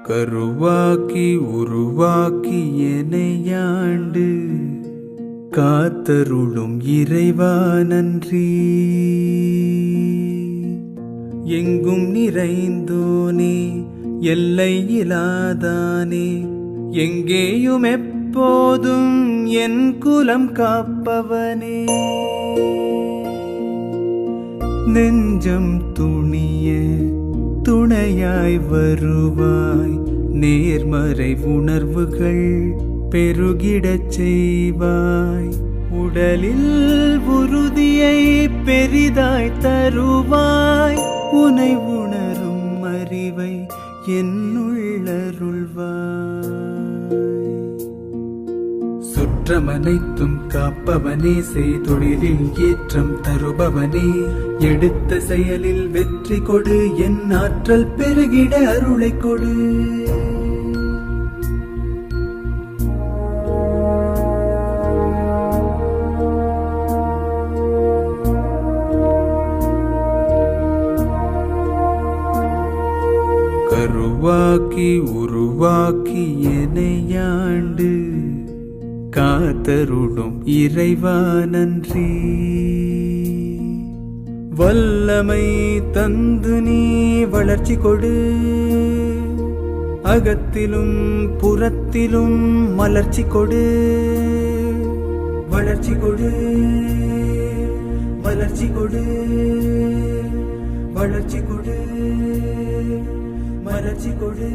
கருவாக்கி உருவாக்கி எனையாண்டு காத்தருளும் இறைவா நன்றி. எங்கும் நிறைந்தோனே எல்லை இலாதானே, எங்கேயும் எப்போதும் என் குலம் காப்பவனே. நெஞ்சம் துணிய துணையாய் வருவாய், நேர்மறை உணர்வுகள் பெருகிடச் செய்வாய். உடலில் உறுதியை பெரிதாய் தருவாய், உனை உணரும் அறிவை என்னுள்ளருள்வாய். சுற்றமனைத்தும் காப்பவனே, செய்தொழிலில் ஏற்றம் தருபவனே, எடுத்த செயலில் வெற்றி கொடு, என் ஆற்றல் பெருகிட அருளை கொடு. கருவாக்கி உருவாக்கி எனையாண்டு காத்தருளும் இறைவா நன்றி. வல்லமை தந்து நீ வளர்ச்சி கொடு, அகத்திலும் புறத்திலும் மலர்ச்சி கொடு. வளர்ச்சி கொடு, மலர்ச்சி கொடு, வளர்ச்சி கொடு, மலர்ச்சி கொடு.